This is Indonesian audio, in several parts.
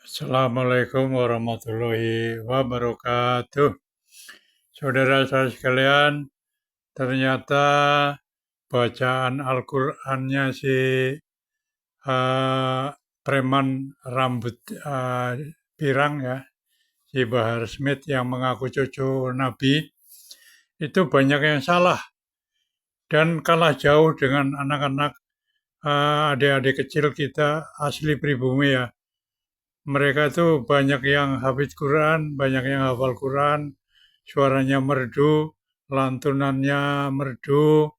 Assalamualaikum warahmatullahi wabarakatuh. Saudara-saudara sekalian, ternyata bacaan Al-Qur'annya si preman rambut pirang ya, si Bahar Smith yang mengaku cucu Nabi, itu banyak yang salah dan kalah jauh dengan anak-anak adik-adik kecil kita asli pribumi ya. Mereka itu banyak yang hafid Quran, banyak yang hafal Quran, suaranya merdu, lantunannya merdu,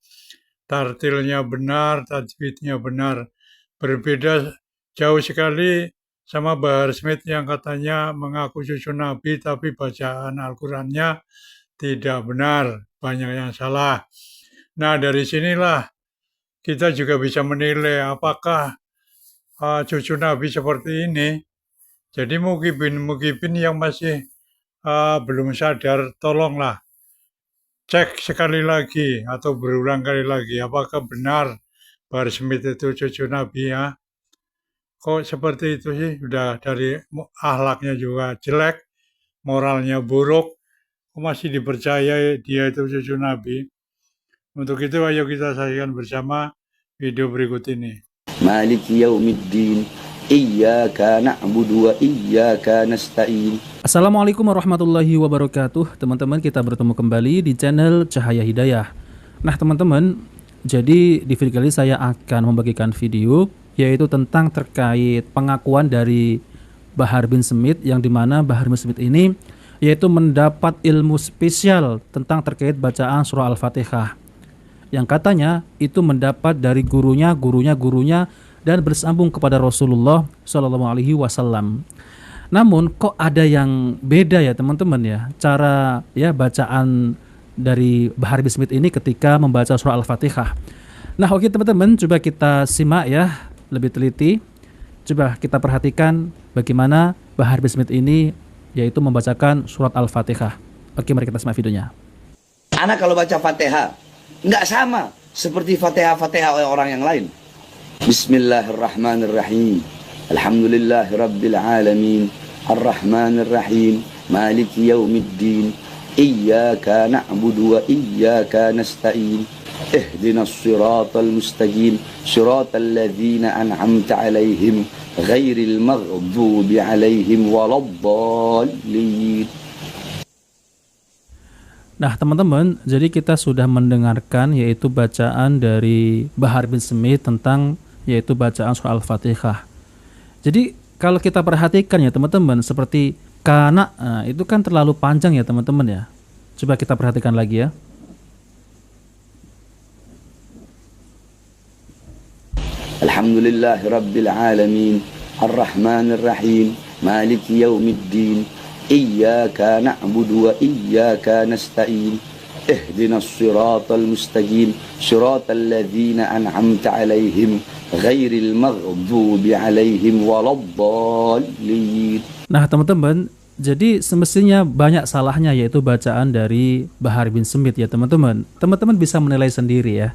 tartilnya benar, tajwidnya benar. Berbeda jauh sekali sama Bahar Smith yang katanya mengaku cucu Nabi tapi bacaan Al-Qurannya tidak benar, banyak yang salah. Nah, dari sinilah kita juga bisa menilai apakah cucu Nabi seperti ini. Jadi mukibin yang masih belum sadar, tolonglah cek sekali lagi atau berulang kali lagi apakah benar Bahar Smith itu cucu Nabi ya. Kok seperti itu sih? Udah dari akhlaknya juga jelek, moralnya buruk, kok masih dipercaya dia itu cucu Nabi. Untuk itu ayo kita saksikan bersama video berikut ini. Maliki yaumiddin, iyyaka na'budu wa iyyaka nasta'in. Assalamualaikum warahmatullahi wabarakatuh. Teman-teman, kita bertemu kembali di channel Cahaya Hidayah. Nah teman-teman, jadi di video kali saya akan membagikan video yaitu tentang terkait pengakuan dari Bahar bin Smith, yang dimana Bahar bin Smith ini yaitu mendapat ilmu spesial tentang terkait bacaan surah Al-Fatihah, yang katanya itu mendapat dari gurunya dan bersambung kepada Rasulullah SAW. Namun kok ada yang beda ya teman-teman ya, cara ya bacaan dari Bahar bin Smith ini ketika membaca surah Al-Fatihah. Nah oke teman-teman, coba kita simak ya lebih teliti. Coba kita perhatikan bagaimana Bahar bin Smith ini yaitu membacakan surat Al-Fatihah. Oke, mari kita simak videonya. Anak kalau baca Fatihah nggak sama seperti Fatihah oleh orang yang lain. Bismillahirrahmanirrahim. Alhamdulillahirabbil alamin. Arrahmanirrahim. Maliki yaumiddin. Iyyaka na'budu wa iyyaka nasta'in. Ihdinas siratal mustaqim. Siratal ladzina an'amta 'alaihim ghairil maghdubi 'alaihim waladdallin. Nah teman-teman, jadi kita sudah mendengarkan yaitu bacaan dari Bahar bin Smith tentang yaitu bacaan surah Al-Fatihah. Jadi kalau kita perhatikan ya teman-teman, seperti kana, nah, itu kan terlalu panjang ya teman-teman ya. Coba kita perhatikan lagi ya. Alhamdulillahirabbil alamin. Arrahmanirrahim. Maliki yaumiddin. Iyyaka na'budu wa iyyaka nasta'in. Ihdinas siratal mustaqim. Siratal ladzina an'amta 'alaihim ghairil maghdubi 'alaihim waladdallin. Nah teman-teman, jadi semestinya banyak salahnya yaitu bacaan dari Bahar bin Smith ya teman-teman. Teman-teman bisa menilai sendiri ya.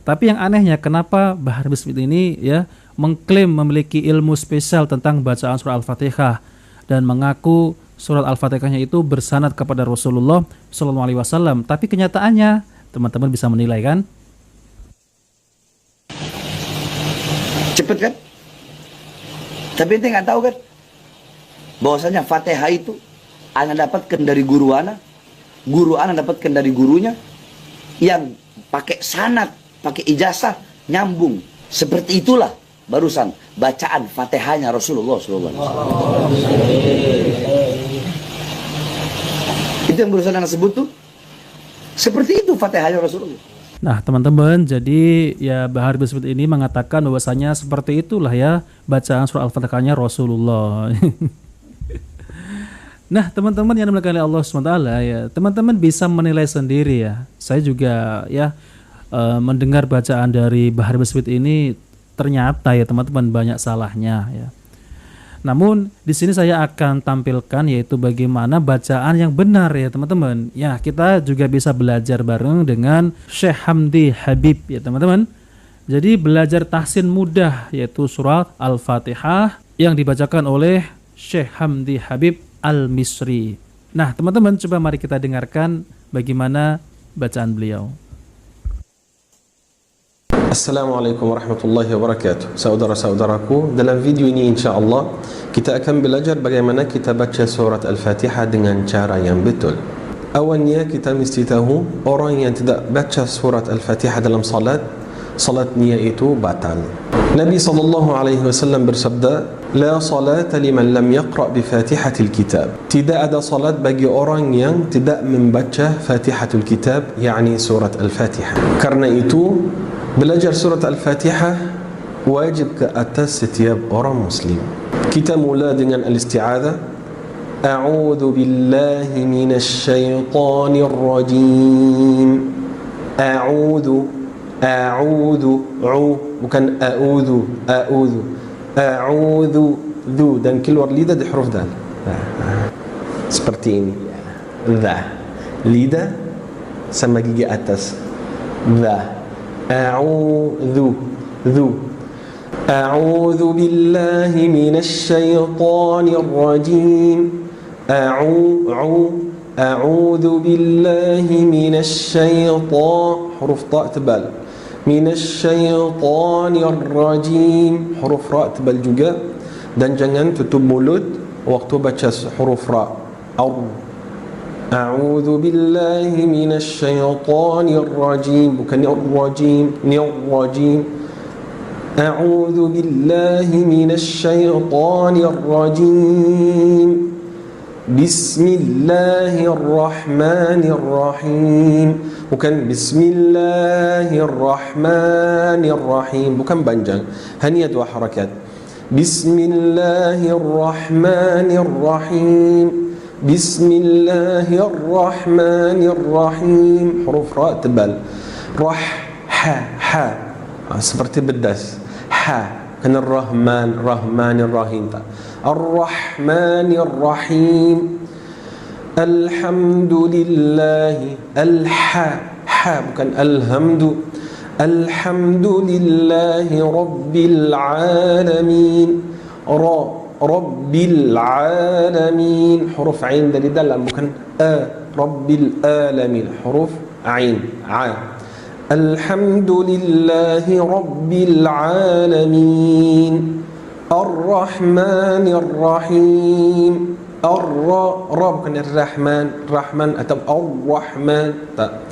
Tapi yang anehnya, kenapa Bahar bin Smith ini ya mengklaim memiliki ilmu spesial tentang bacaan surah Al-Fatihah dan mengaku surat Al-Fatihahnya itu bersanad kepada Rasulullah SAW. Tapi kenyataannya teman-teman bisa menilai kan? Cepet kan? Tapi ente nggak tahu kan bahwasanya Fatihah itu ana dapatkan dari guru ana dapatkan dari gurunya yang pakai sanad, pakai ijazah, nyambung. Seperti itulah barusan bacaan Fatihahnya Rasulullah SAW. Itu yang barusan anda sebut tuh, seperti itu Fatihahnya Rasulullah. Nah teman-teman, jadi ya Bahar bin Smith ini mengatakan bahwasanya seperti itulah ya bacaan surah Al-Fatihahnya Rasulullah. Nah teman-teman yang dimuliakan oleh Allah SWT ya, teman-teman bisa menilai sendiri ya. Saya juga ya mendengar bacaan dari Bahar bin Smith ini, ternyata ya teman-teman banyak salahnya ya. Namun di sini saya akan tampilkan yaitu bagaimana bacaan yang benar ya teman-teman. Ya, kita juga bisa belajar bareng dengan Syekh Hamdi Habib ya teman-teman. Jadi belajar tahsin mudah yaitu surah Al-Fatihah yang dibacakan oleh Syekh Hamdi Habib Al-Misri. Nah, teman-teman, coba mari kita dengarkan bagaimana bacaan beliau. Assalamualaikum warahmatullahi wabarakatuh. Saudara-saudaraku, dalam video ini insya-Allah kita akan belajar bagaimana kita baca surat Al-Fatihah dengan cara yang betul. Awalnya kita mesti tahu orang yang tidak baca surat Al-Fatihah dalam salatnya itu batal. Nabi SAW bersabda, "La salata liman lam yaqra' bi Fatihatil Kitab." Tidak ada salat bagi orang yang tidak membaca Fatihatul Kitab, yakni surat Al-Fatihah. Karena itu belajar surat Al-Fatihah wajib ke atas setiap orang muslim. Kita mula dengan al-isti'adzah. A'udzu billahi minasy syaithanir rajim. A'udzu bukan a'udzu dan keluar lidah di huruf dal seperti ini, lidah sama gigi atas, a'udzu billahi minasy syaithanir rajim. A'udzu billahi minasy syaitan, huruf ta tebal. Minasy syaitanir rajim, huruf ra tebal juga, dan jangan tutup mulut waktu baca huruf ra. A'udzu billahi minasy syaitanir rajim, bukan rajim. A'udzu billahi minasy syaitanir rajim. Bismillahirrahmanirrahim, bukan Bismillahirrahmanirrahim, bukan panjang, hanya dua harakat. Bismillahirrahmanirrahim, Bismillahirrahmanirrahim, huruf ra tebal. Ha seperti bedas, ha kan Rahmanirrahim tak. Ar-Rahmanir-Rahim. Alhamdulillahi, ha bukan alhamdu. Alhamdulillahi Rabbil Alamin. Rabbil Alamin, huruf ain dari dalam, bukan Rabbil Alamin, huruf ain, Alhamdulillahi Rabbil Alamin. Ar-Rahmanir Rahim. Ra bukan Rahman atau Ar-Rahman tak.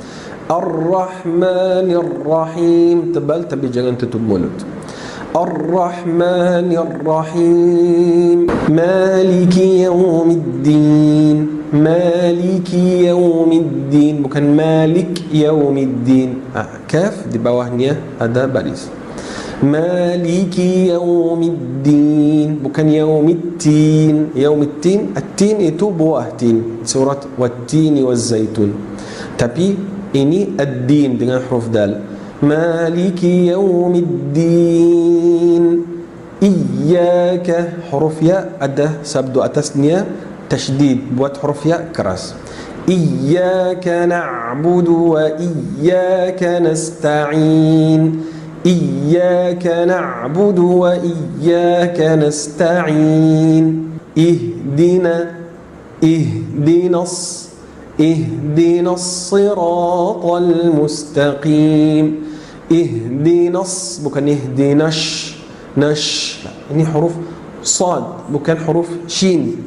Ar-Rahmanir Rahim tebal tapi jangan tutup mulut. Ar-Rahmanir Rahim. Maliki Yaumiddin. Maliki Yaumiddin, bukan Malik Yaumiddin. Kaf di bawahnya ada baris. Maliki Yaumiddin, bukan Yaumiddin. Yaumiddin, at-tin itu buah tin, surat wat-tini waz-zaitun. Tapi ini ad-din dengan huruf dal. Maliki Yaumiddin. Iyyaka, huruf ya ada sabdu atasnya tasydid, buat huruf ya keras. Iyyaka na'budu wa iyyaka nasta'in. Iyyaka na'budu wa iyyaka nasta'in. Ihdinas siratal mustaqim. Ihdinas, bukan ihdinash, ini huruf sad, bukan huruf shin.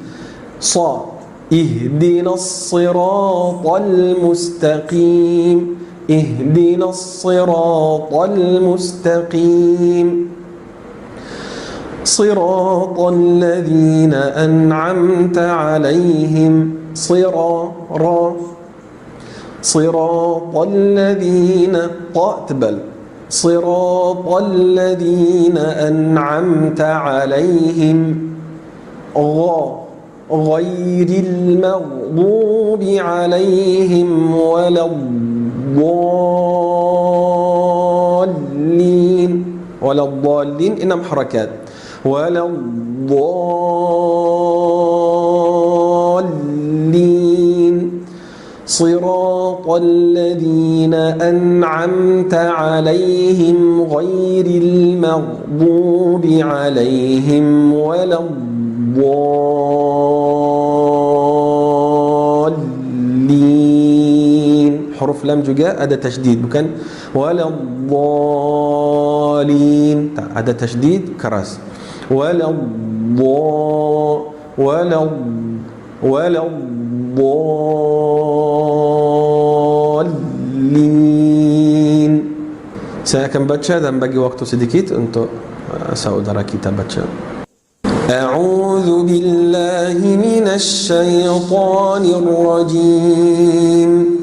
Sad. Ihdinas siratal mustaqim. اهدنا الصراط المستقيم صراط الذين أنعمت عليهم صراط الذين قاتبل صراط الذين أنعمت عليهم غير المغضوب عليهم ولا الضالين 6 حركات. ولا الضالين. صراط الذين أنعمت عليهم غير المغضوب عليهم ولا الضالين. Huruf lam juga ada tasydid, bukan wala dhalin, tak ada tasydid keras. Wala dhalin. Saya akan baca dan bagi waktu sedikit untuk saudara kita baca. A'udzu billahi minasy syaithanir rajim.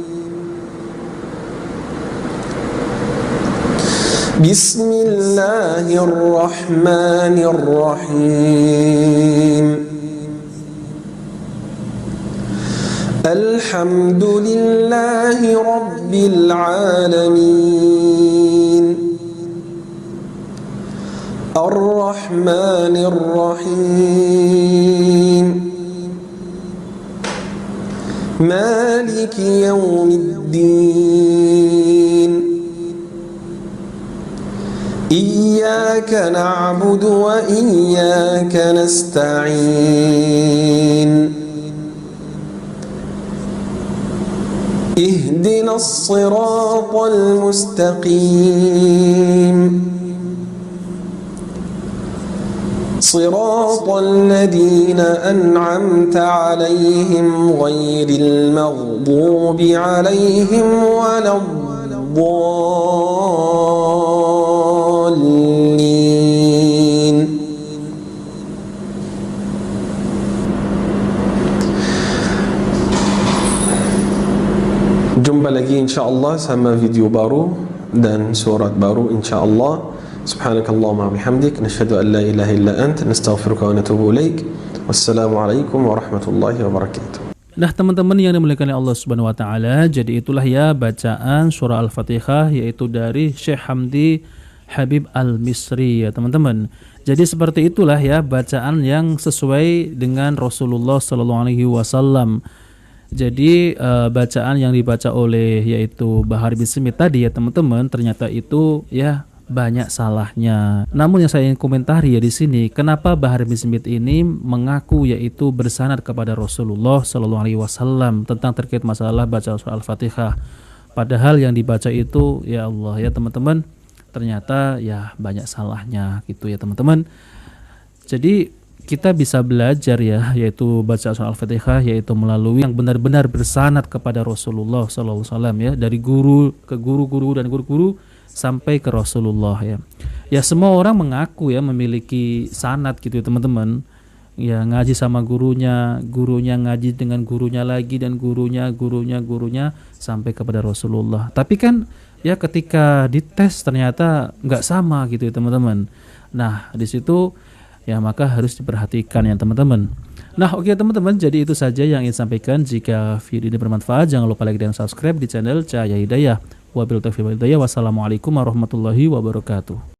Bismillahirrahmanirrahim. Alhamdulillahi rabbil alamin. Ar-Rahmanir Rahim. Maliki yaumiddin. إياك نعبد وإياك نستعين اهدنا الصراط المستقيم صراط الذين أنعمت عليهم غير المغضوب عليهم ولا الضالين. Jumpa lagi insyaAllah sama video baru dan surat baru insyaAllah. Subhanakallahumma bihamdik, nashhadu an la ilaha illa ant, nastaghfiruka wa natubu ilaik. Wassalamualaikum warahmatullahi wabarakatuh. Nah teman-teman yang dimuliakan oleh Allah Subhanahu wa taala, jadi itulah ya bacaan surah Al-Fatihah yaitu dari Syekh Hamdi Habib Al-Misri ya teman-teman. Jadi seperti itulah ya bacaan yang sesuai dengan Rasulullah SAW. Jadi bacaan yang dibaca oleh yaitu Bahar bin Smith tadi ya teman-teman, ternyata itu ya banyak salahnya. Namun yang saya ingin komentari ya di sini, kenapa Bahar bin Smith ini mengaku yaitu bersanad kepada Rasulullah SAW tentang terkait masalah baca surah Al-Fatihah. Padahal yang dibaca itu ya Allah ya teman-teman, ternyata ya banyak salahnya gitu ya teman-teman. Jadi kita bisa belajar ya yaitu baca surah Al-Fatihah yaitu melalui yang benar-benar bersanad kepada Rasulullah SAW ya, dari guru ke guru dan guru sampai ke Rasulullah ya. Ya semua orang mengaku ya memiliki sanad gitu ya teman-teman. Ya ngaji sama gurunya ngaji dengan gurunya lagi dan gurunya sampai kepada Rasulullah. Tapi kan ya ketika dites ternyata nggak sama gitu ya teman-teman. Nah di situ ya maka harus diperhatikan ya teman-teman. Nah oke teman-teman, jadi itu saja yang ingin sampaikan. Jika video ini bermanfaat jangan lupa like dan subscribe di channel Cahaya Hidayah. Wabillahi taufiq wal hidayah. Wassalamualaikum warahmatullahi wabarakatuh.